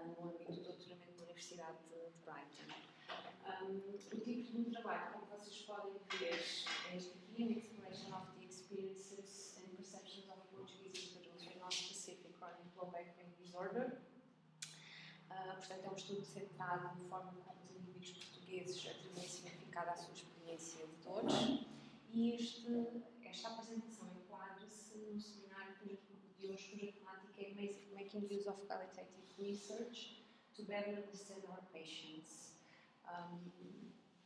no âmbito do doutoramento da Universidade de Brighton. O título do trabalho, como vocês podem ver, é este aqui: An Exploration of the Experiences and Perceptions of Portuguese Individuals with Non-Specific Chronic Low Back Pain Disorder. Portanto, é um estudo centrado na forma como os indivíduos portugueses atribuem significado à sua experiência de dores. E esta apresentação enquadra-se no seminário de hoje, cuja temática é Making Use of Qualitative Research to Better Understand Our Patients.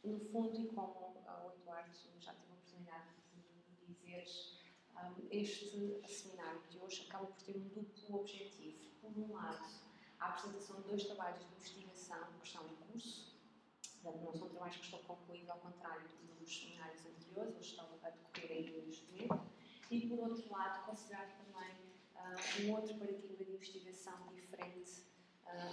No fundo, e como o Eduardo já teve a oportunidade de dizer, este seminário de hoje acaba por ter um duplo objetivo. Por um lado, a apresentação de 2 trabalhos de investigação que estão em curso. Portanto, não são trabalhos que estão concluídos, ao contrário dos seminários anteriores, eles estão a decorrer ainda neste momento. E, por outro lado, considerar também um outro paradigma de investigação diferente,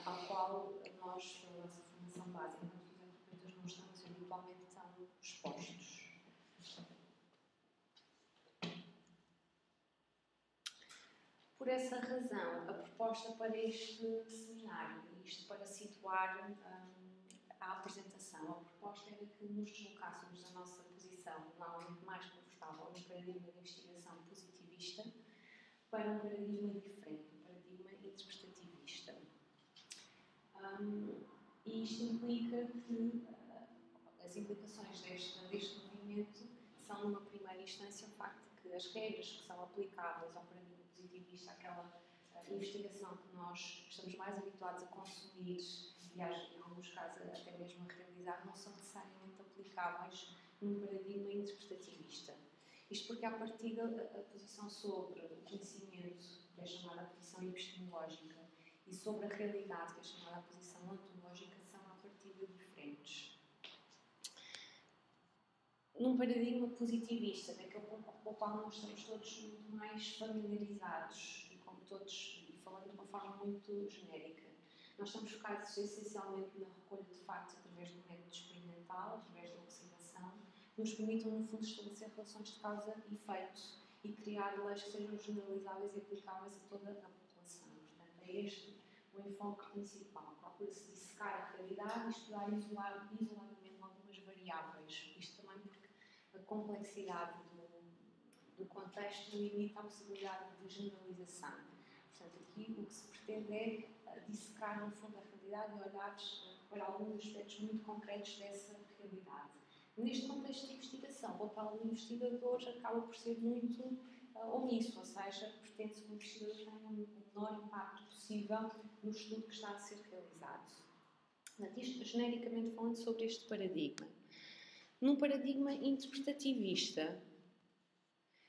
ao qual nós, pela nossa formação básica, enquanto interpretadores, não estamos habitualmente tão expostos. Por essa razão, a proposta para este seminário, e isto para situar a apresentação, a proposta era que nos deslocássemos da nossa posição normalmente mais confortável no paradigma de investigação positivista para um paradigma diferente, um paradigma interpretativista. E isto implica que as implicações deste movimento são, numa primeira instância, o facto de que as regras que são aplicáveis ao paradigma positivista, aquela investigação que nós estamos mais habituados a consumir e, em alguns casos, até mesmo a realizar, não são necessariamente aplicáveis num paradigma interpretativista. Isto porque, à partida, a posição sobre o conhecimento, que é chamada a posição epistemológica, e sobre a realidade, que é chamada a posição ontológica, são, à partida, diferentes. Num paradigma positivista, daquele com o qual nós estamos todos muito mais familiarizados, e como todos, e falando de uma forma muito genérica, nós estamos focados essencialmente na recolha de factos através do método experimental, através da observação, que nos permitam, no fundo, estabelecer relações de causa e efeito e criar leis que sejam generalizáveis e aplicáveis a toda a população. Portanto, é este o enfoque principal. Procura-se dissecar a realidade e estudar isoladamente algumas variáveis. Isto também porque a complexidade do contexto limita a possibilidade de generalização. Portanto, aqui o que se pretende é dissecar, no fundo, a realidade e olhar para alguns aspectos muito concretos dessa realidade. Neste contexto de investigação, o papel do investigador acaba por ser muito omisso, ou seja, pretende-se que o investigador tenha o menor impacto possível no estudo que está a ser realizado. Portanto, isto genericamente falando sobre este paradigma. Num paradigma interpretativista,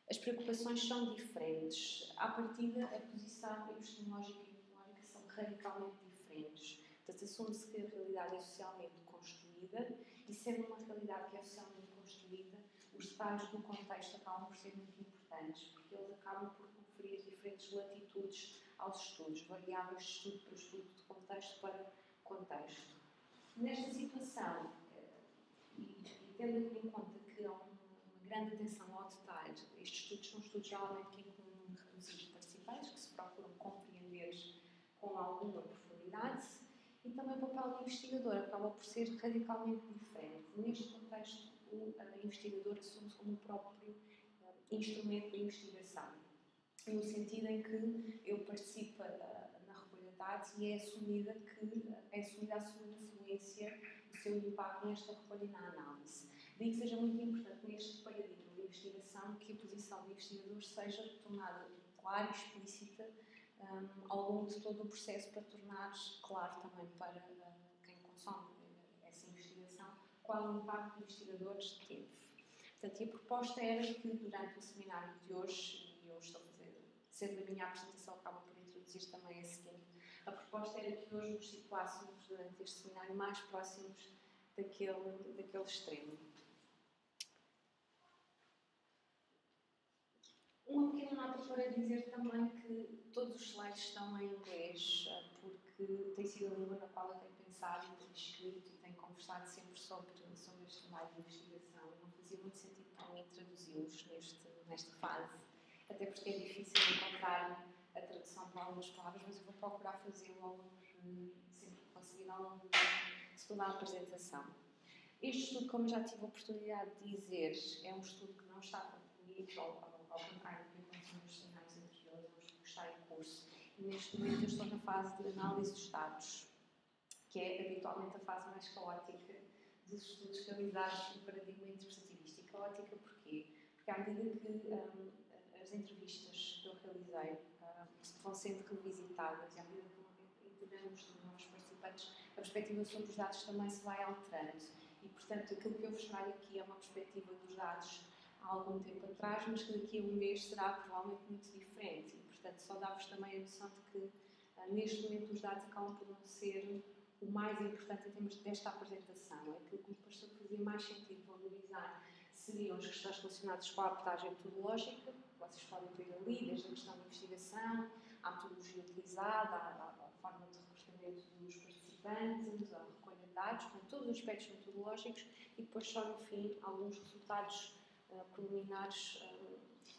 as preocupações são diferentes. À partida, a posição epistemológica e ontológica são radicalmente diferentes. Portanto, assume-se que a realidade é socialmente construída e, sendo uma realidade que é socialmente construída, os detalhes do contexto acabam por ser muito importantes, porque eles acabam por conferir diferentes latitudes aos estudos, variáveis de estudo para estudo, de contexto para contexto. Nesta situação, e tendo em conta que há uma grande atenção ao detalhe, estes estudos são estudos geralmente que incluem um número reduzido de participantes, que se procuram compreender com alguma profundidade, e também o papel do investigador acaba por ser radicalmente diferente. Neste contexto, o investigador assume-se como o próprio instrumento de investigação, no sentido em que ele participa na recolha de dados e é assumida a sua influência, o seu impacto nesta recolha e na análise. Daí que seja muito importante neste paradigma de investigação que a posição do investigador seja tornada clara e explícita ao longo de todo o processo, para tornar claro também para quem consome essa investigação qual o impacto que o investigador teve. Portanto, a proposta era que durante o seminário de hoje, e eu estou a fazer, sendo a minha apresentação, acaba por introduzir também a seguinte, a proposta era que hoje nos situássemos durante este seminário mais próximos daquele extremo. Uma pequena nota para dizer também que todos os slides estão em inglês, porque tem sido a língua na qual eu tenho pensado e tenho escrito e tenho conversado sempre sobre este trabalho de investigação. Não fazia muito sentido para mim traduzi-los nesta fase, até porque é difícil encontrar a tradução para algumas palavras, mas eu vou procurar fazê-lo ao longo sempre consegui ao longo de toda a apresentação. Este estudo, como eu já tive a oportunidade de dizer, é um estudo que não está concluído, ao contrário do que aconteceu nos cenários anteriores, é um estudo que está em curso. E neste momento eu estou na fase de análise dos dados, que é habitualmente a fase mais caótica dos estudos realizados no paradigma interpretativista. E caótica porquê? Porque à medida que as entrevistas que eu realizei vão sendo revisitadas e à medida que integramos novos participantes, a perspectiva sobre os dados também se vai alterando. E, portanto, aquilo que eu vos trago aqui é uma perspectiva dos dados há algum tempo atrás, mas que daqui a um mês será provavelmente muito diferente. E, portanto, só dá-vos também a noção de que, neste momento, os dados acabam por não ser o mais importante em termos desta apresentação. É aquilo que me pareceu que fazia mais sentido valorizar seriam as questões relacionadas com a abordagem metodológica. Vocês podem ver ali, desde a questão da investigação, a metodologia utilizada, a forma de recrutamento dos participantes, a recolha de dados, portanto, todos os aspectos metodológicos e depois só no fim alguns resultados preliminares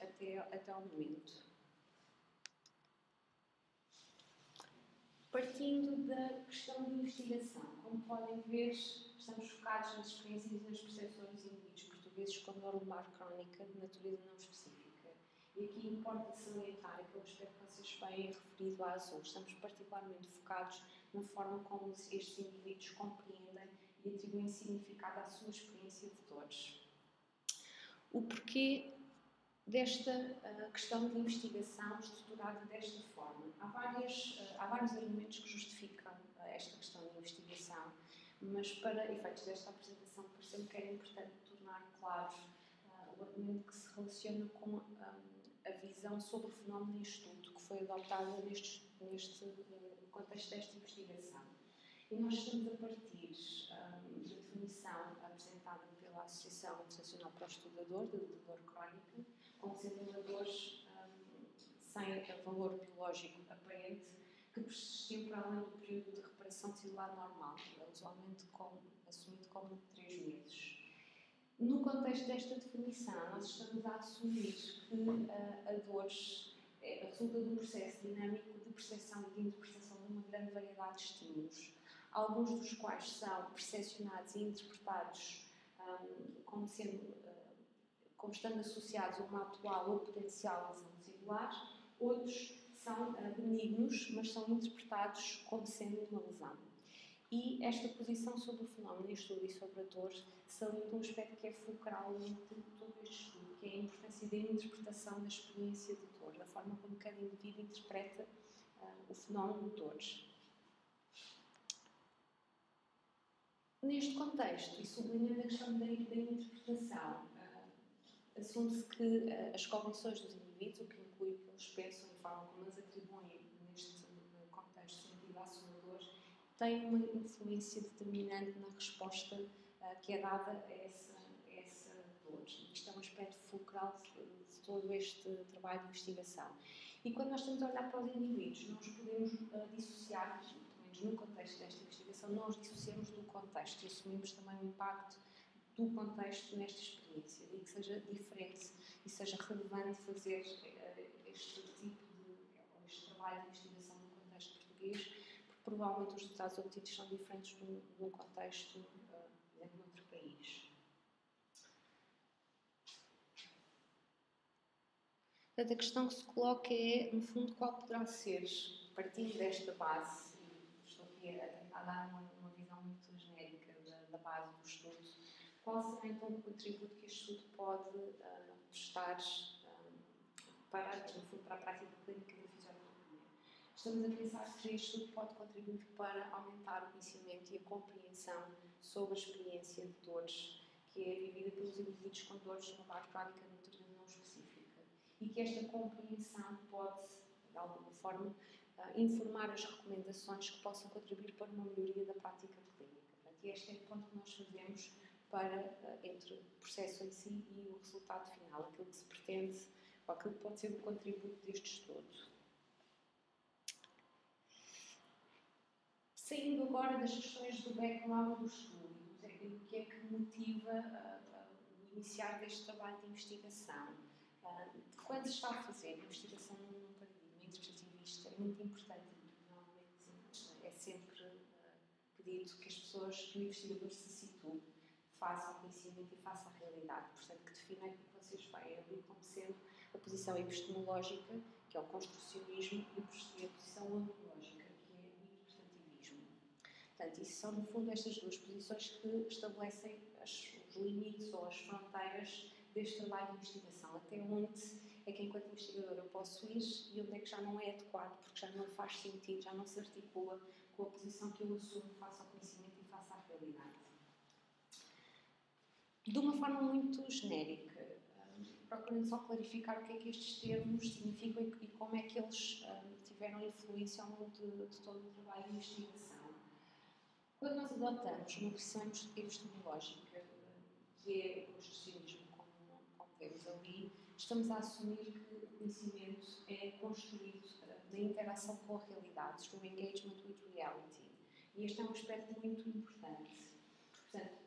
até ao momento. Partindo da questão de investigação, como podem ver, estamos focados nas experiências e nas percepções dos indivíduos portugueses com dor lumbar crónica de natureza não específica. E aqui importa salientar aquele aspecto que vocês bem referido à azul. Estamos particularmente focados na forma como estes indivíduos compreendem e atribuem significado à sua experiência de dores. O porquê desta questão de investigação estruturada desta forma? Há vários argumentos que justificam esta questão de investigação, mas para efeitos desta apresentação pareceu-me que era importante tornar claro o argumento que se relaciona com a visão sobre o fenómeno em estudo que foi adotada neste contexto desta investigação. E nós estamos a partir da definição apresentada pela Associação Internacional para o Estudo da Dor, de dor crónica, como sendo uma dor sem valor biológico aparente, que persistiu para além do período de reparação celular normal, usualmente assumido como 3 meses. No contexto desta definição, nós estamos a assumir que a dor resulta de um processo dinâmico de percepção e de interpretação de uma grande variedade de estímulos, alguns dos quais são percepcionados e interpretados como estando associados a uma atual ou potencial lesão celular, outros são benignos, mas são interpretados como sendo uma lesão. E esta posição sobre o fenómeno em estudo e sobre a dor salienta um aspecto que é fulcral em todo este estudo, que é a importância da interpretação da experiência de dor, da forma como cada indivíduo interpreta o fenómeno de dores. Neste contexto, e sublinhando a questão da interpretação, assume-se que as cognições dos indivíduos, o que inclui o que eles pensam e a forma como eles atribuem neste contexto sentido à sua dor, tem uma influência determinante na resposta que é dada a essa dor. Isto é um aspecto fulcral de todo este trabalho de investigação. E quando nós estamos a olhar para os indivíduos, nós podemos dissociar, pelo menos no contexto desta investigação, nós dissociamos do contexto e assumimos também o impacto do contexto nesta experiência e que seja diferente e seja relevante fazer este trabalho de investigação no contexto português, porque provavelmente os resultados obtidos são diferentes de um contexto, por exemplo, noutro país. Portanto, a questão que se coloca é, no fundo, qual poderá ser, partindo desta base, e estou aqui a tentar dar uma visão muito genérica da base do estudo, qual será então o contributo que este estudo pode prestar para a prática clínica da fisioterapia? Estamos a pensar que este estudo pode contribuir para aumentar o conhecimento e a compreensão sobre a experiência de dores que é vivida pelos indivíduos com dores lumbar crónica de natureza não específica e que esta compreensão pode, de alguma forma, informar as recomendações que possam contribuir para uma melhoria da prática clínica. E este é o ponto que nós fazemos entre o processo em si e o resultado final, aquilo que se pretende, ou aquilo que pode ser o contributo deste estudo. Saindo agora das questões do background do estudo, o que é que motiva o iniciar deste trabalho de investigação? Quando se está a fazer investigação num paradigma interpretivista, é muito importante, normalmente é sempre dito que as pessoas, que o investigador se situa face ao conhecimento e face à realidade. Portanto, que define aquilo que vocês veem ali como sendo a posição epistemológica, que é o construcionismo, e a posição ontológica, que é o interpretativismo. Portanto, isso são, no fundo, estas duas posições que estabelecem os limites ou as fronteiras deste trabalho de investigação. Até onde é que, enquanto investigador, eu posso ir e onde é que já não é adequado, porque já não faz sentido, já não se articula com a posição que eu assumo face ao conhecimento e face à realidade. De uma forma muito genérica, procurando só clarificar o que é que estes termos significam e como é que eles tiveram influência ao longo de todo o trabalho de investigação. Quando nós adotamos uma posição epistemológica, que é o construcionismo, como vemos ali, estamos a assumir que o conhecimento é construído na interação com a realidade, no engagement with reality. E este é um aspecto muito importante. Portanto,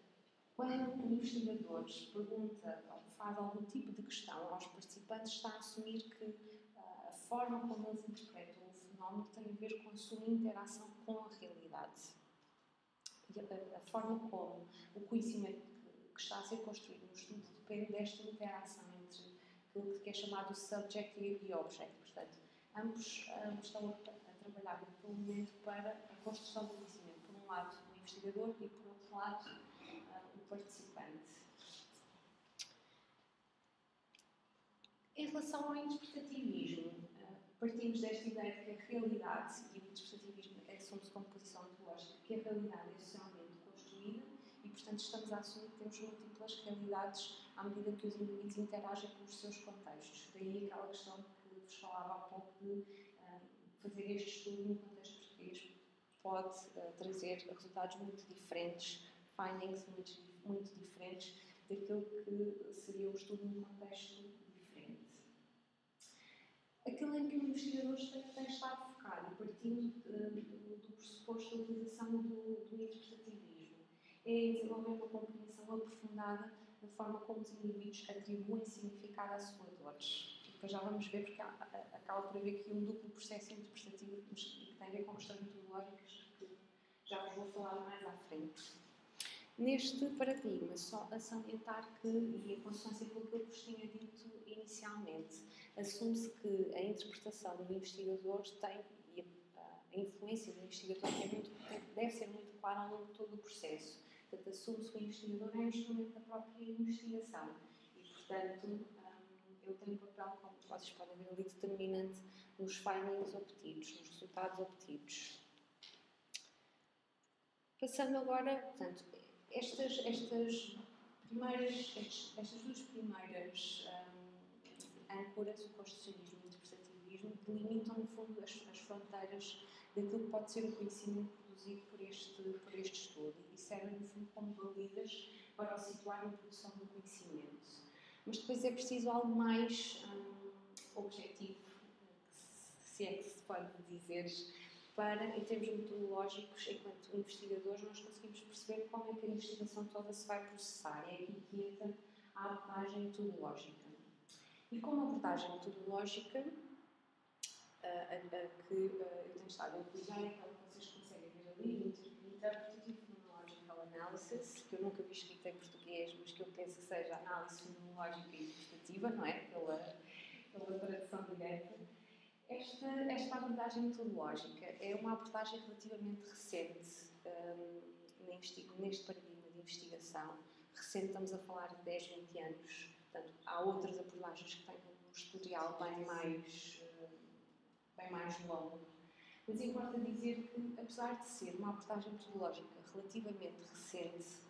quando um investigador pergunta ou faz algum tipo de questão aos participantes, está a assumir que a forma como eles interpretam o fenómeno tem a ver com a sua interação com a realidade. E a forma como o conhecimento que está a ser construído no estudo depende desta interação entre aquilo que é chamado subject e object. Portanto, ambos estão a trabalhar pelo momento para a construção do conhecimento. Por um lado, o investigador e, por outro lado, o participante. Em relação ao interpretativismo, partimos desta ideia de que a realidade e o interpretativismo assume-se como posição ontológica, que a realidade é socialmente construída e, portanto, estamos a assumir que temos múltiplas realidades à medida que os indivíduos interagem com os seus contextos. Daí aquela questão que vos falava há pouco de fazer este estudo no contexto português pode trazer resultados muito diferentes, findings muito diferentes daquilo que seria o estudo num contexto diferente. Aquilo em que o investigador tem estado focado, partindo do pressuposto da utilização do interpretativismo, é desenvolver uma compreensão aprofundada da forma como os indivíduos atribuem significado às suas dores. E depois já vamos ver, porque acaba por haver aqui um duplo processo interpretativo que tem a ver com questões metodológicas que já vos vou falar mais à frente. Neste paradigma, só a salientar que, e em consonância com aquilo que vos tinha dito inicialmente, assume-se que a interpretação do investigador tem, e a influência do investigador deve ser muito clara ao longo de todo o processo. Portanto, assume-se que o investigador é um instrumento da própria investigação e, portanto, ele tem um papel, como vocês podem ver ali, determinante nos findings obtidos, nos resultados obtidos. Passando agora, portanto, estas duas primeiras âncoras, o construcionismo e o interpretativismo, delimitam, no fundo, as fronteiras daquilo que pode ser o conhecimento produzido por este estudo e servem, no fundo, como balizas para o situar na produção do conhecimento. Mas depois é preciso algo mais objetivo, se é que se pode dizer, para, em termos metodológicos, enquanto investigadores, nós conseguimos perceber como é que a investigação toda se vai processar. É aqui que entra a abordagem metodológica. E como abordagem metodológica, que eu tenho estado a utilizar, é aquela que vocês conseguem ver ali, Interpretive Phenomenological Analysis, que eu nunca vi escrita em português, mas que eu penso que seja análise fenomenológica e interpretativa, não é? Pela tradução direta. Esta abordagem metodológica é uma abordagem relativamente recente neste paradigma de investigação. Recente, estamos a falar de 10, 20 anos. Portanto, há outras abordagens que têm um historial bem mais longo. Mas importa dizer que, apesar de ser uma abordagem metodológica relativamente recente,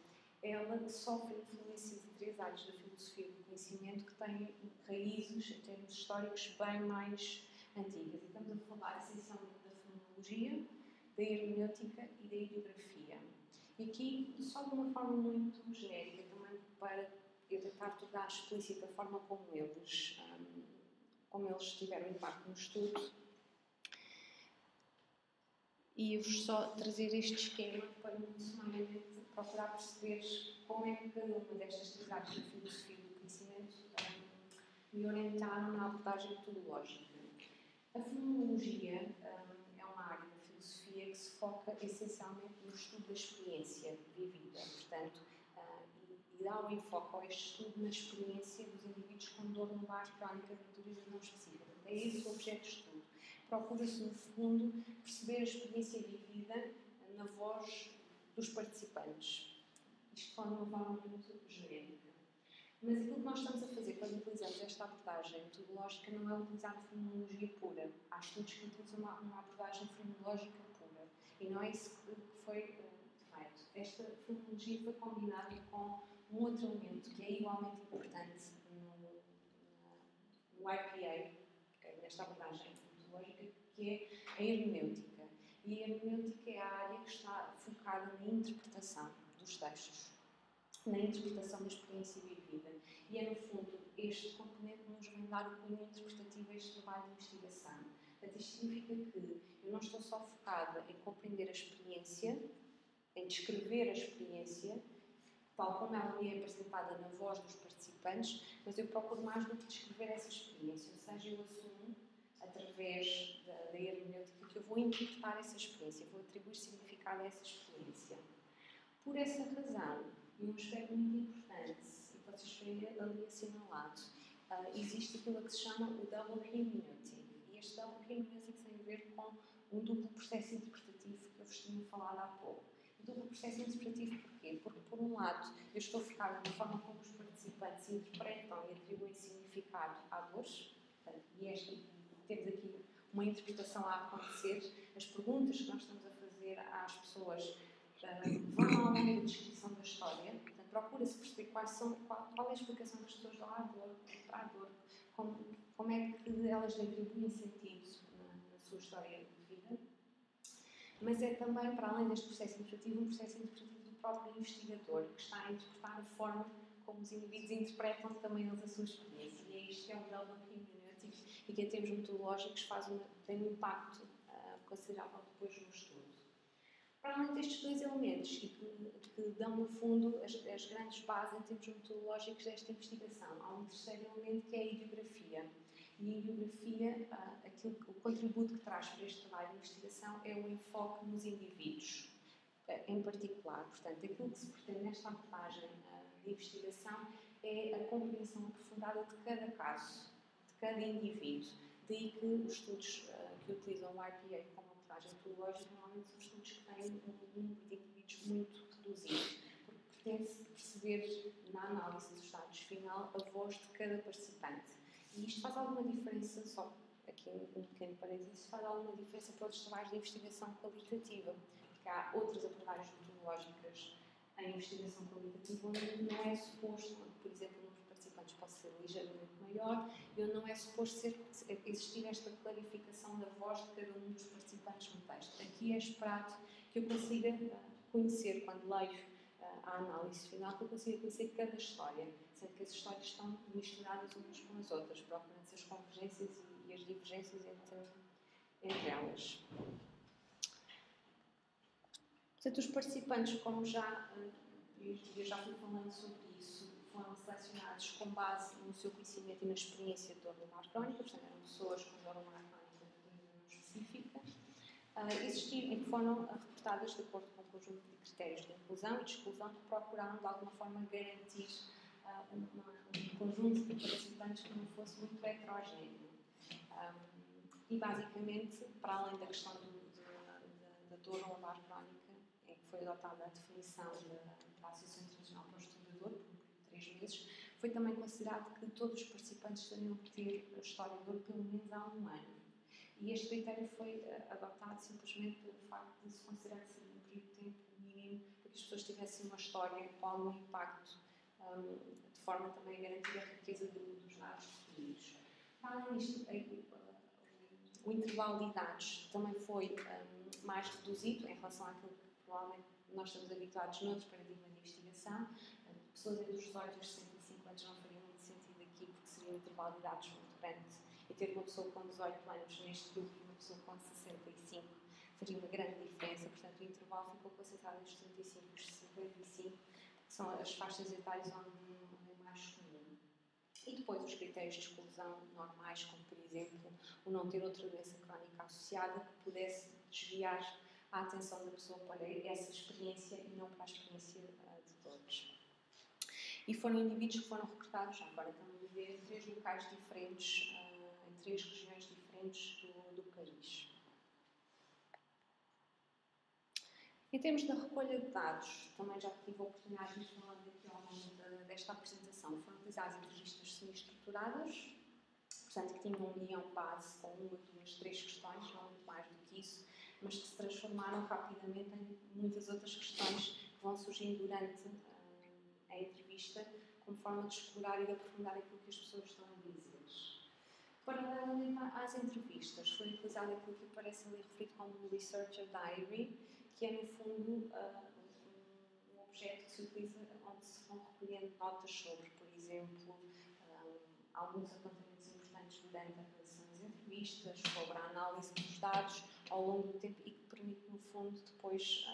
ela sofre influência de 3 áreas da filosofia do conhecimento que têm raízes, em termos históricos, bem mais antigas. E estamos a falar essencialmente da fenomenologia, da hermenêutica e da ideografia. E aqui, só de uma forma muito genérica, também para eu tentar tornar explícita a forma como eles tiveram impacto no estudo. E eu vou só trazer este esquema para, muito sumariamente, procurar perceber como é que cada uma destas 3 áreas da filosofia do conhecimento me orientaram na abordagem metodológica. A fenomenologia é uma área da filosofia filosofia que se foca essencialmente no estudo da experiência vivida, portanto, e dá o enfoque a este estudo na experiência dos indivíduos com dor lumbar crónica de natureza não específica. É esse o objeto de estudo. Procura-se, no fundo, perceber a experiência vivida na voz dos participantes. Isto foi uma forma muito genérica. Mas aquilo que nós estamos a fazer quando utilizamos esta abordagem metodológica não é utilizar fenomenologia pura. Há estudos que utilizam uma abordagem fenomenológica pura. E não é isso que foi feito. Esta fenomenologia foi combinada com um outro elemento que é igualmente importante no IPA, nesta abordagem metodológica, que é a hermenêutica. E a hermenêutica é a área que está focada na interpretação dos textos, na interpretação da experiência vivida. E é, no fundo, este componente que nos vem dar o cunho interpretativo a este trabalho de investigação. Portanto, isto significa que eu não estou só focada em compreender a experiência, em descrever a experiência, tal como ela me é apresentada na voz dos participantes, mas eu procuro mais do que descrever essa experiência, ou seja, eu assumo, através da hermenêutica, que eu vou interpretar essa experiência, vou atribuir significado a essa experiência. Por essa razão, e um aspecto muito importante, e vocês verem ali assinalado, existe aquilo que se chama o double hermeneutic. E este double hermeneutic tem a ver com um duplo processo interpretativo que eu vos tinha falado há pouco. O duplo processo interpretativo porquê? Porque, por um lado, eu estou focada na forma como os participantes interpretam e atribuem significado à dores, e temos aqui uma interpretação a acontecer. As perguntas que nós estamos a fazer às pessoas vão ao longo da descrição da história, portanto, procura-se perceber qual é a explicação que as pessoas dão à dor, para a dor, como é que elas lhe atribuem sentido na sua história de vida. Mas é também, para além deste processo interpretativo, um processo interpretativo do próprio investigador, que está a interpretar a forma como os indivíduos interpretam também eles a sua experiência. E é isto que é o double hermeneutic e que, em termos metodológicos, tem um impacto considerável depois no estudo. Para além destes dois elementos, e que dão, no fundo, as grandes bases em termos metodológicos desta investigação, há um terceiro elemento que é a ideografia. E a ideografia, o contributo que traz para este trabalho de investigação é o enfoque nos indivíduos, em particular. Portanto, aquilo que se pretende nesta abordagem de investigação é a compreensão aprofundada de cada caso, de cada indivíduo. Daí que os estudos que utilizam o RPA como abordagem metodológica normalmente são estudos que têm um número de indivíduos muito reduzido, porque pretende-se perceber, na análise dos dados final, a voz de cada participante. E isto faz alguma diferença, só aqui um pequeno parênteses, faz alguma diferença para outros trabalhos de investigação qualitativa, porque há outras abordagens metodológicas em investigação qualitativa onde não é suposto, por exemplo, o número de participantes pode ser ligeiramente maior e onde não é suposto existir esta clarificação da voz de cada um dos participantes no texto. Aqui é esperado que eu consiga conhecer, quando leio a análise final, que eu consiga conhecer cada história, sendo que as histórias estão misturadas umas com as outras, procurando-se as convergências e as divergências entre elas. Portanto, os participantes, como eu já fui falando sobre isso, foram selecionados com base no seu conhecimento e na experiência de dor lumbar crónica, portanto, eram pessoas com dor lumbar crónica não específica, e que foram reportadas de acordo com um conjunto de critérios de inclusão e de exclusão que procuraram, de alguma forma, garantir um conjunto de participantes que não fosse muito heterogéneo. E, basicamente, para além da questão da dor lumbar crónica, em que foi adotada a definição da Associação Internacional para o Estudo da Dor, por 3 meses, foi também considerado que todos os participantes teriam que ter a história de dor pelo menos há 1 ano. E este critério foi adotado simplesmente pelo facto de se considerar ser um período de tempo mínimo para que as pessoas tivessem uma história com algum impacto, de forma também a garantir a riqueza dos dados recolhidos. Para além disto, o intervalo de idades também foi mais reduzido em relação àquilo que provavelmente nós estamos habituados noutros paradigmas de investigação. Pessoas entre os 18 e os 65 anos não faria muito sentido aqui, porque seria um intervalo de idades muito grande. E ter uma pessoa com 18 anos neste grupo e uma pessoa com 65 faria uma grande diferença. Portanto, o intervalo ficou concentrado entre os 35 e os 55, que são as faixas etárias onde é mais comum. E depois os critérios de exclusão normais, como por exemplo o não ter outra doença crónica associada que pudesse desviar a atenção da pessoa para essa experiência e não para a experiência de todos. E foram indivíduos que foram recrutados, agora estamos a viver em 3 locais diferentes, em 3 regiões diferentes do país. Em termos da recolha de dados, também já tive a oportunidade de falar aqui ao longo desta apresentação. Foram utilizadas entrevistas semi-estruturadas, portanto, que tinham um guião base com 1, 2, 3 questões, não muito mais do que isso, mas que se transformaram rapidamente em muitas outras questões que vão surgindo durante a entrevista, como forma de explorar e de aprofundar aquilo que as pessoas estão a dizer. Paralelamente às entrevistas, foi utilizado aquilo que aparece ali referido como um Researcher Diary, que é, no fundo, um objeto que se utiliza onde se vão recolhendo notas sobre, por exemplo, alguns apontamentos importantes durante a realização das entrevistas, sobre a análise dos dados ao longo do tempo e que permite, no fundo, depois,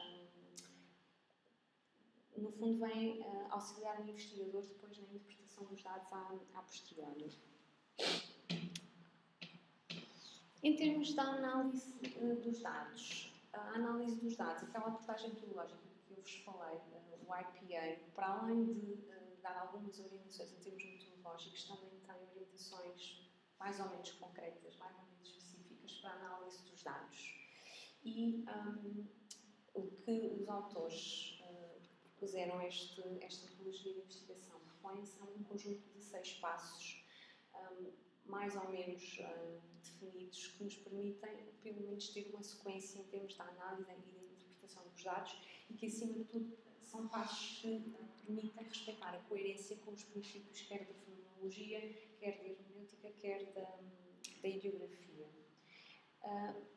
vem auxiliar o investigador depois na interpretação dos dados à posteriori. Em termos da análise dos dados, a análise dos dados, aquela abordagem metodológica que eu vos falei, o IPA, para além de dar algumas orientações em termos metodológicos, também tem orientações mais ou menos concretas, mais ou menos específicas para a análise dos dados. E o que os autores que propuseram esta metodologia de investigação propõem são um conjunto de 6 passos, mais ou menos definidos, que nos permitem, pelo menos, ter uma sequência em termos da análise e da interpretação dos dados e que, acima de tudo, são passos que permitem respeitar a coerência com os princípios, quer da fenomenologia, quer da hermenêutica, quer da ideografia.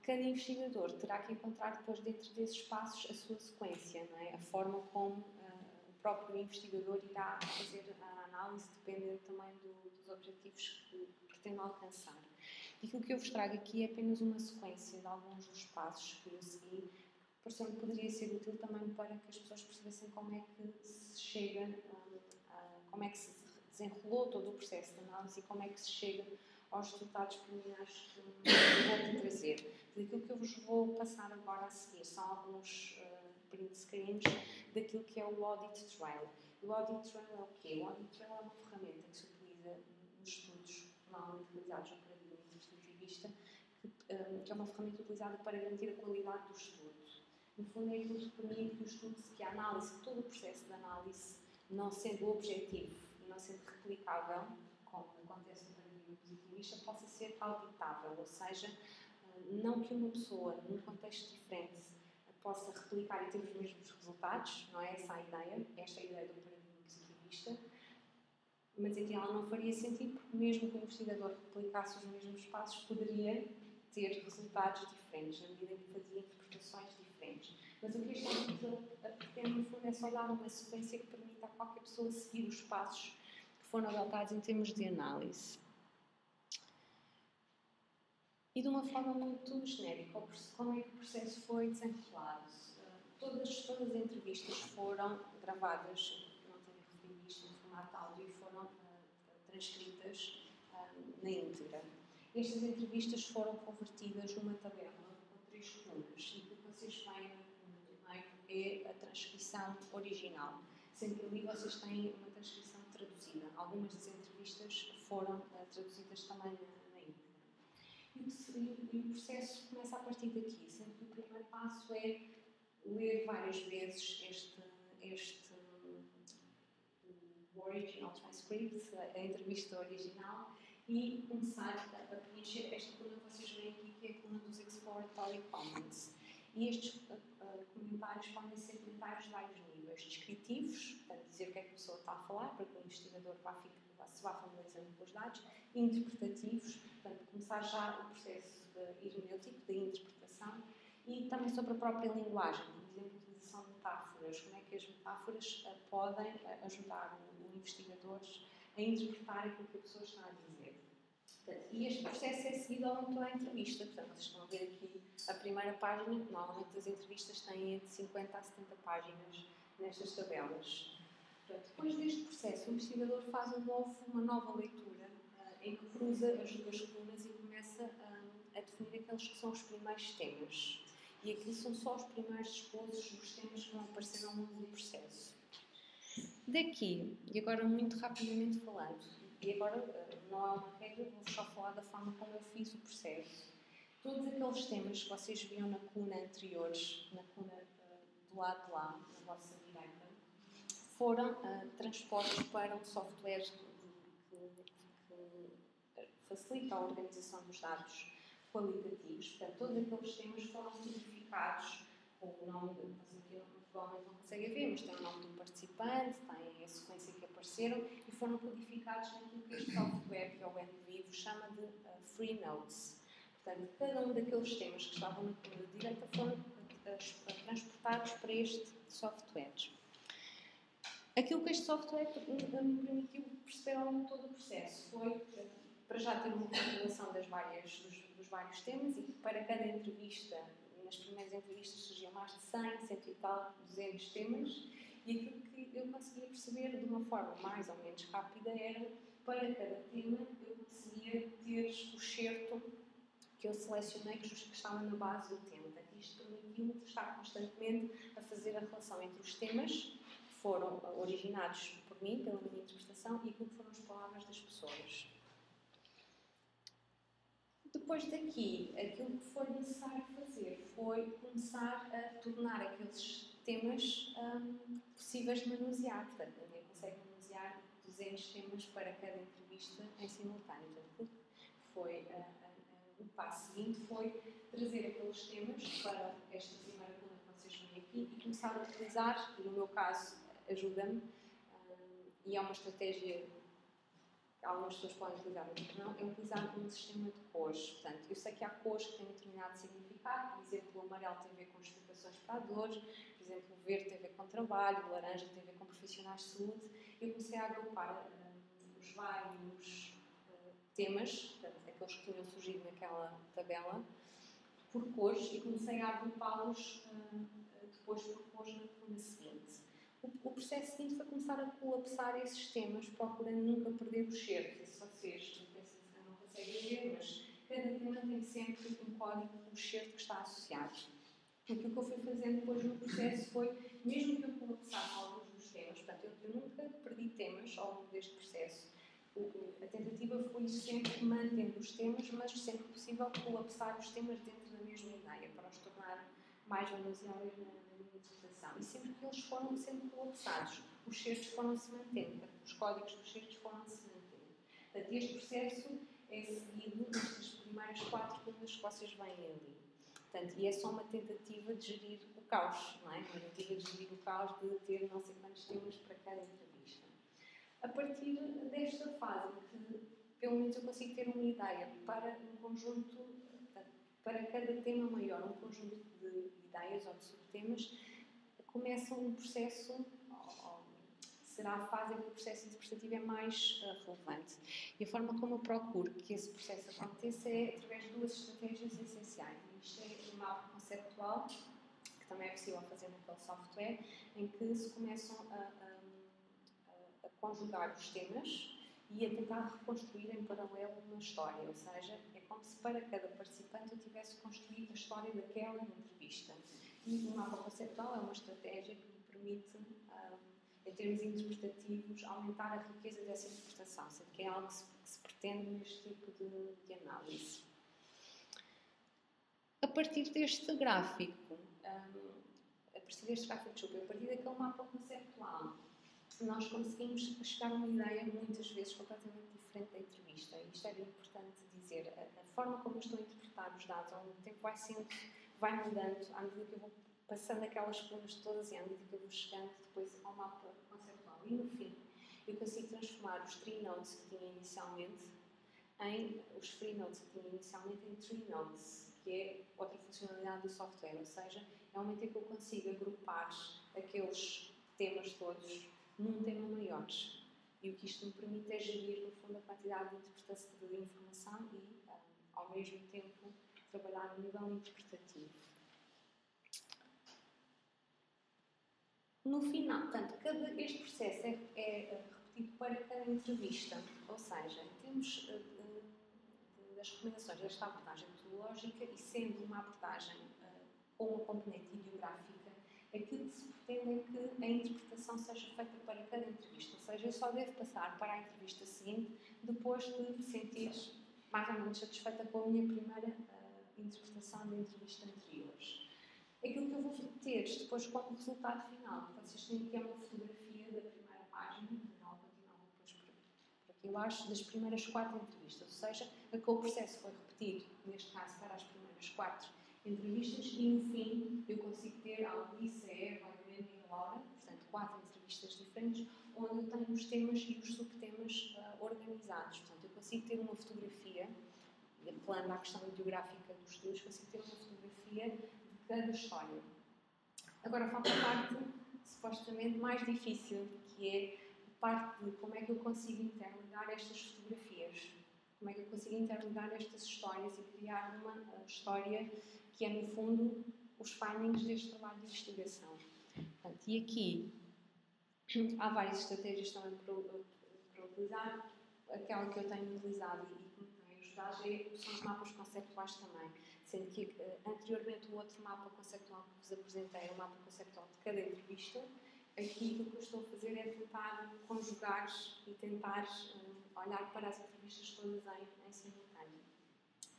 Cada investigador terá que encontrar, depois, dentro desses passos, a sua sequência, não é? A forma como o próprio investigador irá fazer a análise, dependendo também dos objetivos que pretende alcançar. E aquilo que eu vos trago aqui é apenas uma sequência de alguns dos passos que eu segui, pareceu-me que poderia ser útil também para que as pessoas percebessem como é que se chega, como é que se desenrolou todo o processo de análise e como é que se chega aos resultados preliminares que vou trazer. Aquilo que eu vos vou passar agora a seguir são alguns print screens daquilo que é o Audit Trail. O Audit Trail é o quê? O Audit Trail é uma ferramenta que se utiliza nos estudos normalmente utilizados no paradigma integrativista, que é uma ferramenta utilizada para garantir a qualidade do estudo. No fundo, é aquilo que permite que o estudo, que a análise, que todo o processo de análise, não sendo objetivo e não sendo replicável, como acontece no paradigma positivista, possa ser auditável, ou seja, não que uma pessoa, num contexto diferente, possa replicar e ter os mesmos resultados, não é essa a ideia, esta é a ideia do paradigma positivista, mas aqui ela não faria sentido, porque mesmo que o investigador replicasse os mesmos passos, poderia ter resultados diferentes, na medida em que fazia interpretações diferentes. Mas o que este artigo pretende, no fundo, é só dar uma sequência que permita a qualquer pessoa seguir os passos que foram adotados em termos de análise. E de uma forma muito genérica, como é que o processo foi desenrolado? Todas as entrevistas foram gravadas, não tenho referido isto em formato áudio, e foram transcritas na íntegra. Estas entrevistas foram convertidas numa tabela com 3 colunas, e o que vocês veem no meio é a transcrição original, sendo que ali vocês têm uma transcrição traduzida. Algumas das entrevistas foram traduzidas também na íntegra. E o processo começa a partir daqui, sendo que o primeiro passo é ler várias vezes o original transcript, a entrevista original, e começar a preencher esta coluna que vocês veem aqui, que é a coluna dos Exploratory Comments. E estes comentários podem ser comentários de vários níveis: descritivos, portanto, dizer o que é que a pessoa está a falar, para que o investigador se vá familiarizando com os dados; interpretativos, portanto, começar já o processo hermenêutico, da interpretação; e também sobre a própria linguagem, por exemplo, a utilização de metáforas, como é que as metáforas podem ajudar o investigador a interpretar aquilo que a pessoa está a dizer. Portanto, e este processo é seguido ao longo de toda a entrevista. Portanto, vocês estão a ver aqui a primeira página, normalmente as entrevistas têm entre 50 a 70 páginas nestas tabelas. Portanto, depois deste processo, o investigador faz uma nova leitura em que cruza as duas colunas e começa a definir aqueles que são os primeiros temas. E aqui são só os primeiros esboços dos temas que vão aparecer ao longo do processo. Daqui, e agora muito rapidamente falando, e agora não é uma regra, vou só falar da forma como eu fiz o processo. Todos aqueles temas que vocês viram na coluna anteriores, na coluna do lado de lá, na vossa direita, foram transpostos para um software que facilita a organização dos dados qualitativos. Portanto, todos aqueles temas foram codificados com o nome, vocês aqui provavelmente não conseguem ver, mas tem o nome do participante, tem a sequência que apareceram e foram codificados naquilo que este software, que é o NVivo, chama de Free Notes. Portanto, cada um daqueles temas que estavam na coluna direita foram transportados para este software. Aquilo que este software me permitiu perceber ao longo de todo o processo foi, para já ter uma compilação dos vários temas, e para cada entrevista, nas primeiras entrevistas surgiam mais de 100, 100 e tal, 200 temas, e aquilo que eu conseguia perceber de uma forma mais ou menos rápida era, para cada tema, eu conseguia ter o excerto que eu selecionei, que estava na base do tema. Portanto, isto permitiu-me estar constantemente a fazer a relação entre os temas que foram originados por mim, pela minha interpretação, e aquilo que foram as palavras das pessoas. Depois daqui, aquilo que foi necessário fazer foi começar a tornar aqueles temas possíveis de manusear. Portanto, ninguém consegue manusear 200 temas para cada entrevista em simultâneo. Portanto, foi o passo seguinte foi trazer aqueles temas para esta primeira coluna que vocês veem aqui e começar a utilizar, e no meu caso ajuda-me, e é uma estratégia que algumas pessoas podem utilizar, outras não, é utilizar um sistema de cores. Portanto, eu sei que há cores que têm um determinado significado, por exemplo, o amarelo tem a ver com explicações para a dor, por exemplo, o verde tem a ver com trabalho, o laranja tem a ver com profissionais de saúde. Eu comecei a agrupar os vários temas, portanto, aqueles que tinham surgido naquela tabela, por cores, e comecei a agrupá-los depois por cores na coluna seguinte. O processo seguinte foi começar a colapsar esses temas, procurando nunca perder o excerto. Se vocês não conseguem ver, mas cada tema tem sempre um código do excerto que está associado. Aquilo que eu fui fazendo depois no processo foi, mesmo que eu colapsasse alguns dos temas, portanto, eu nunca perdi temas ao longo deste processo. A tentativa foi sempre mantendo os temas, mas sempre possível colapsar os temas dentro da mesma ideia, para os tornar mais manuseáveis na minha interpretação. E sempre que eles foram sendo colapsados, os excertos foram-se mantendo, os códigos dos excertos foram-se mantendo. Portanto, este processo é seguido nestas primeiras 4 colunas que vocês veem ali. Portanto, e é só uma tentativa de gerir o caos, não é? Uma tentativa de gerir o caos de ter não sei quantos temas para cada entrevista. A partir desta fase, que pelo menos eu consigo ter uma ideia para um conjunto, para cada tema maior, um conjunto de ideias ou de subtemas, começa um processo, será a fase em que o processo interpretativo é mais relevante. E a forma como eu procuro que esse processo aconteça é através de 2 estratégias essenciais. Isto é um mapa conceptual, que também é possível fazer naquele software, em que se começam a conjugar os temas e a tentar reconstruir em paralelo uma história, ou seja, é como se para cada participante eu tivesse construído a história daquela entrevista. E o mapa conceptual é uma estratégia que me permite, em termos interpretativos, aumentar a riqueza dessa interpretação, sendo que é algo que se pretende neste tipo de análise. A partir deste gráfico, a partir daquele mapa conceptual, nós conseguimos chegar a uma ideia muitas vezes completamente diferente da entrevista. E isto é bem importante dizer. A forma como eu estou a interpretar os dados ao longo do tempo vai mudando à medida que eu vou passando aquelas colunas todas e à medida que eu vou chegando depois ao mapa conceptual. E no fim, eu consigo transformar os tree nodes que tinha inicialmente em tree nodes, que é outra funcionalidade do software. Ou seja, é o momento em que eu consigo agrupar aqueles temas todos num tema maior. E o que isto me permite é gerir, no fundo, a quantidade de interpretação de informação e, ao mesmo tempo, trabalhar no nível interpretativo. No final, portanto, este processo é repetido para cada entrevista. Ou seja, temos das recomendações desta abordagem metodológica, e sendo uma abordagem com uma componente ideográfica, aquilo que se pretende é que a interpretação seja feita para cada entrevista, ou seja, eu só devo passar para a entrevista seguinte depois de me sentir mais ou menos satisfeita com a minha primeira interpretação da entrevista anteriores. Aquilo que eu vou ter depois como resultado final, vocês têm aqui uma fotografia da primeira página, não continuam depois por aqui abaixo, das primeiras 4 entrevistas, ou seja, aquele processo foi repetido, neste caso para as primeiras 4 entrevistas, e no fim eu consigo ter a Alice, a Eva, a Helena e a Laura, portanto 4 entrevistas diferentes, onde eu tenho os temas e os subtemas organizados. Portanto, eu consigo ter uma fotografia, apelando à questão ideográfica dos estudos, consigo ter uma fotografia de cada história. Agora falta a parte supostamente mais difícil, que é a parte de como é que eu consigo interligar estas fotografias, como é que eu consigo interligar estas histórias e criar uma história que é, no fundo, os findings deste trabalho de investigação. Portanto, e aqui há várias estratégias também para utilizar. Aquela que eu tenho utilizado e que me tem ajudado são os mapas conceptuais também. Sendo que anteriormente o outro mapa conceptual que vos apresentei é o mapa conceptual de cada entrevista. Aqui o que eu estou a fazer é tentar conjugar e tentar olhar para as entrevistas todas em simultâneo.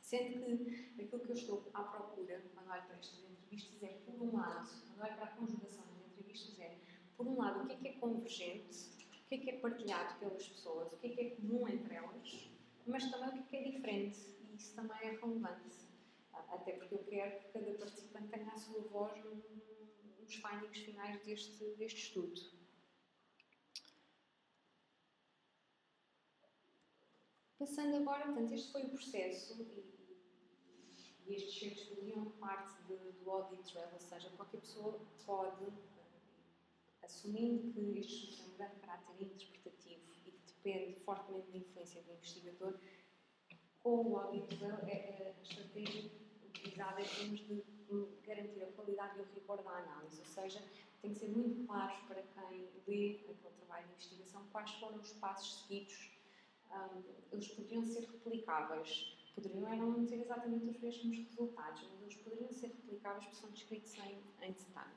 Sendo que aquilo que eu estou à procura quando olho para estas entrevistas é, por um lado, quando olho para a conjugação das entrevistas é, por um lado, o que é convergente, o que é partilhado pelas pessoas, o que é comum entre elas, mas também o que é diferente, e isso também é relevante. Até porque eu quero que cada participante tenha a sua voz nos findings finais deste estudo. Passando agora, portanto, este foi o processo e estes cheiros faziam parte do audit trail, ou seja, qualquer pessoa pode, assumindo que estes estudos têm um grande caráter interpretativo e que depende fortemente da influência do investigador, com o audit trail a estratégia utilizada em termos de garantir a qualidade e o rigor da análise, ou seja, tem que ser muito claro para quem lê aquele trabalho de investigação quais foram os passos seguidos. Eles poderiam ser replicáveis, poderiam não ter exatamente os mesmos resultados, mas eles poderiam ser replicáveis porque são descritos em detalhe.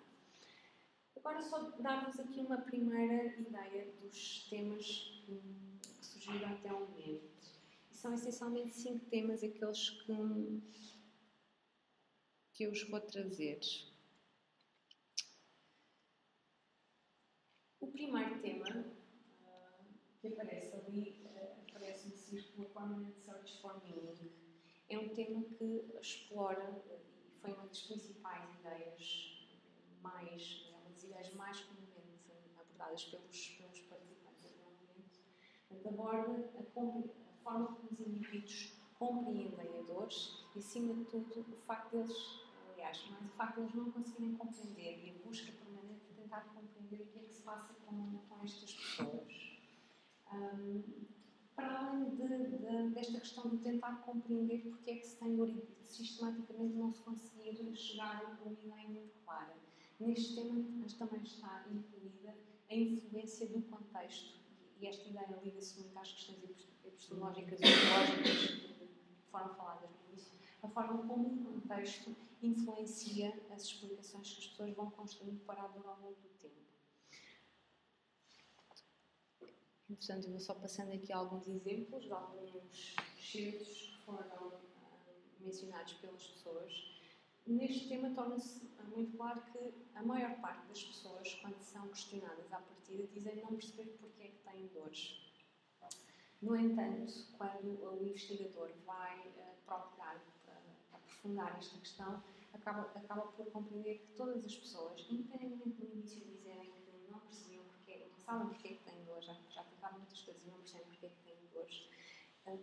Agora só dar-vos aqui uma primeira ideia dos temas que surgiram até o momento. E são essencialmente 5 temas aqueles que eu vos vou trazer. O primeiro tema que aparece ali, aparece no círculo Permanent Search for Meaning. É um tema que explora, e foi uma das principais ideias, uma das ideias mais comumente abordadas pelos participantes até o momento, aborda a forma como os indivíduos compreendem a dor e, acima de tudo, o facto de eles não conseguirem compreender e a busca permanente de tentar compreender o que é que se passa com estas pessoas. Para além desta questão de tentar compreender porque é que se tem sistematicamente não se conseguir chegar a uma ideia muito clara. Neste tema também está incluída a influência do contexto, e esta ideia liga-se muito às questões epistemológicas e ontológicas que foram faladas no início, a forma como o contexto influencia as explicações que as pessoas vão construindo para a dor ao longo do tempo. Portanto, eu vou só passando aqui alguns exemplos de alguns excertos que foram mencionados pelas pessoas. Neste tema torna-se muito claro que a maior parte das pessoas, quando são questionadas à partida, dizem não perceber porque é que têm dores. No entanto, quando o investigador vai procurar aprofundar esta questão, acaba por compreender que todas as pessoas, independentemente do início de dizerem que não percebiam porque, não sabem porque é que têm dores, já tentaram muitas coisas e não percebem porque é que têm dores,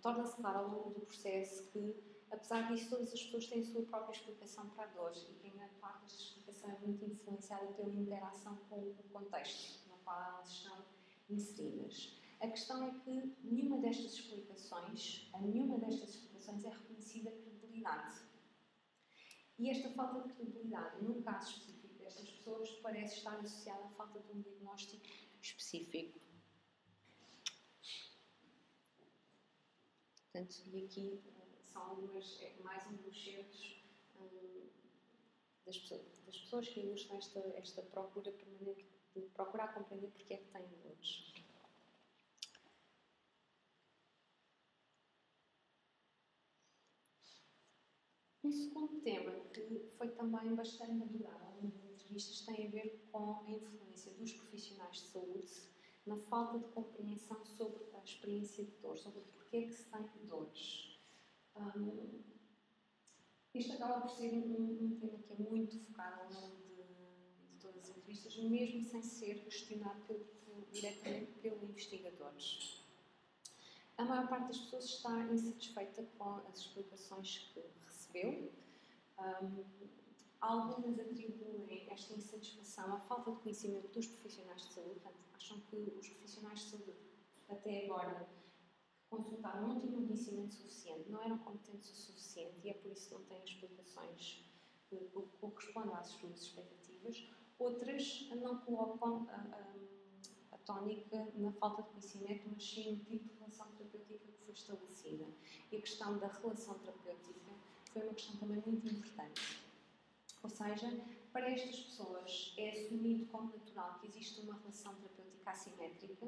torna-se claro ao longo do processo que, apesar disso, todas as pessoas têm a sua própria explicação para a dor e que, em grande parte, esta explicação é muito influenciada pela interação com o contexto no qual elas estão inseridas. A questão é que nenhuma destas explicações é reconhecida credibilidade. E esta falta de credibilidade, num caso específico destas pessoas, parece estar associada à falta de um diagnóstico específico. Portanto, e aqui são mais um dos certos das pessoas que ilustram esta procura permanente de procurar compreender porque é que têm dores. Um segundo tema que foi também bastante abordado nas entrevistas tem a ver com a influência dos profissionais de saúde na falta de compreensão sobre a experiência de dor, sobre porque é que se tem dores. Isto acaba por ser um tema que é muito focado ao longo de todas as entrevistas, mesmo sem ser questionado diretamente pelos investigadores. A maior parte das pessoas está insatisfeita com as explicações que recebeu. Algumas atribuem esta insatisfação à falta de conhecimento dos profissionais de saúde. Portanto, acham que os profissionais de saúde, até agora, consultaram, não tinham conhecimento suficiente, não eram competentes o suficiente e é por isso que não têm explicações que correspondam às suas expectativas. Outras não colocam a tónica na falta de conhecimento, mas sim no tipo de relação terapêutica que foi estabelecida. E a questão da relação terapêutica foi uma questão também muito importante. Ou seja, para estas pessoas é assumido como natural que existe uma relação terapêutica assimétrica,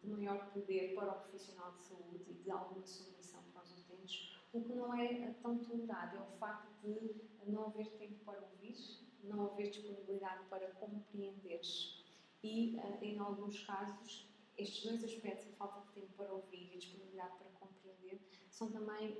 de maior poder para o profissional de saúde e de alguma submissão para os utentes. O que não é tão tolerado é o facto de não haver tempo para ouvir, não haver disponibilidade para compreender. E, em alguns casos, estes dois aspectos, a falta de tempo para ouvir e a disponibilidade para compreender, são também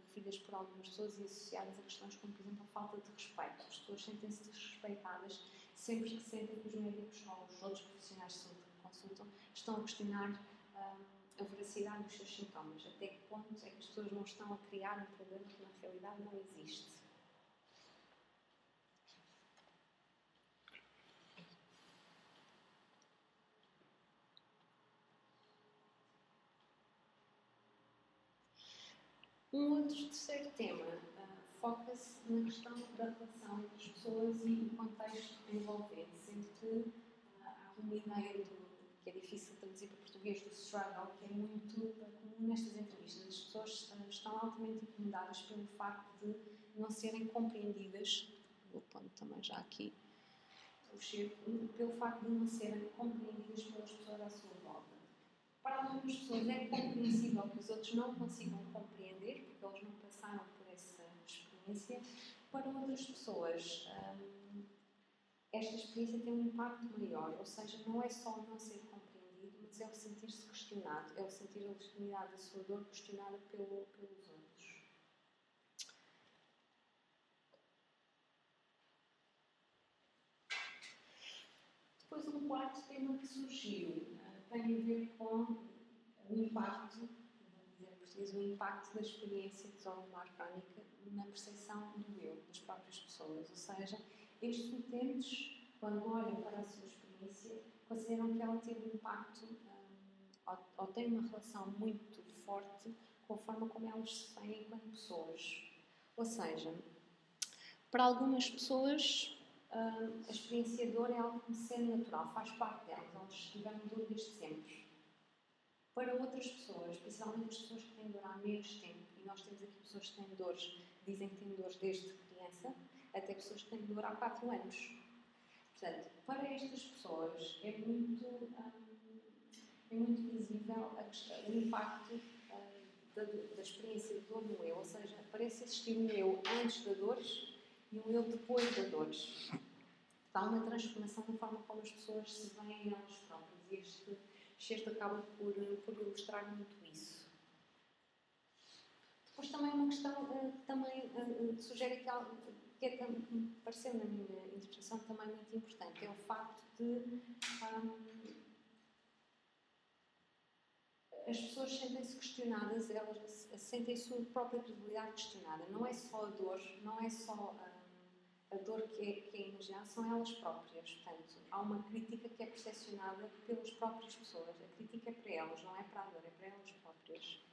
referidas por algumas pessoas e associadas a questões como, por exemplo, a falta de respeito. As pessoas sentem-se desrespeitadas sempre que sentem que os médicos ou os outros profissionais de saúde que consultam estão a questionar a veracidade dos seus sintomas. Até que ponto é que as pessoas não estão a criar um problema que na realidade não existe. Um outro terceiro tema foca-se na questão da relação entre as pessoas e o contexto envolvente, sendo que há uma ideia que é difícil traduzir para português do struggle, que é muito comum nestas entrevistas. As pessoas estão altamente incomodadas pelo facto de não serem compreendidas, vou pondo também já aqui, pelo facto de não serem compreendidas pelas pessoas à sua volta. Para algumas pessoas é compreensível que os outros não consigam compreender, porque eles não passaram por essa experiência. Para outras pessoas, esta experiência tem um impacto maior, ou seja, não é só não ser compreendido, mas é o sentir-se questionado, é o sentir a legitimidade da sua dor questionada pelos outros. Depois, um quarto tema que surgiu tem a ver com o impacto, vamos dizer em português, o impacto da experiência de zona crónica na percepção do eu, das próprias pessoas. Ou seja, estes utentes, quando olham para a sua experiência, consideram que ela teve um impacto ou tem uma relação muito forte com a forma como elas se veem enquanto pessoas. Ou seja, para algumas pessoas, a experiência de dor é algo que é natural, faz parte delas, elas tiveram dor desde sempre. Para outras pessoas, principalmente as pessoas que têm dor há menos tempo, e nós temos aqui pessoas que têm dores, dizem que têm dores desde criança, até pessoas que têm dor há 4 anos. Portanto, para estas pessoas é muito visível o impacto da experiência de dor no eu, ou seja, parece existir um eu antes da dor e um eu depois da dor. Há uma transformação na forma como as pessoas se veem elas próprias e este excerto acaba por ilustrar muito isso. Depois também uma questão que também sugere que me pareceu na minha interpretação também muito importante, é o facto de as pessoas sentem-se questionadas, elas sentem a sua própria credibilidade questionada. Não é só a dor, não é só a dor que é imaginada, são elas próprias. Portanto, há uma crítica que é percepcionada pelas próprias pessoas. A crítica é para elas, não é para a dor, é para elas próprias.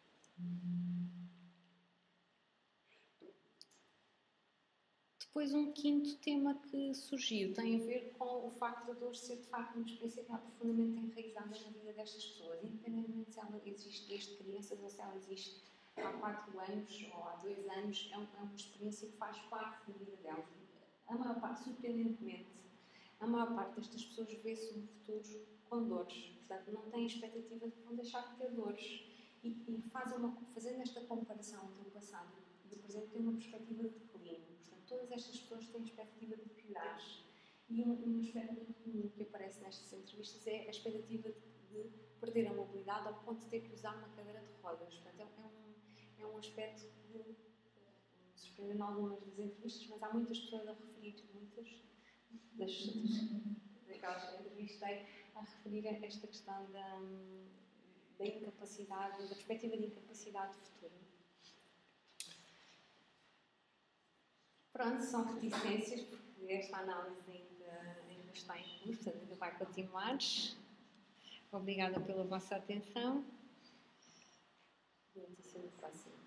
Depois, um quinto tema que surgiu tem a ver com o facto da dor ser, de facto, uma experiência que está profundamente enraizada na vida destas pessoas, independentemente se ela existe desde crianças ou se ela existe há 4 anos ou há 2 anos é uma experiência que faz parte da vida delas. A maior parte, surpreendentemente, a maior parte destas pessoas vê-se um futuro com dores. Portanto, não têm expectativa de que vão deixar de ter dores. E fazendo esta comparação entre o passado e o presente, tem uma perspectiva de declínio. Portanto, todas estas pessoas têm a expectativa de piorar. E um aspecto muito comum que aparece nestas entrevistas é a expectativa de perder a mobilidade ao ponto de ter que usar uma cadeira de rodas. Portanto, é um aspecto que me surpreendeu em algumas das entrevistas, mas há muitas pessoas a referir, muitas daquelas que entrevistei, a referir a esta questão da incapacidade, da perspectiva de incapacidade futura. Pronto, são reticências, porque esta análise ainda está em curso, portanto ainda vai continuar. Obrigada pela vossa atenção. Vamos ser no próximo.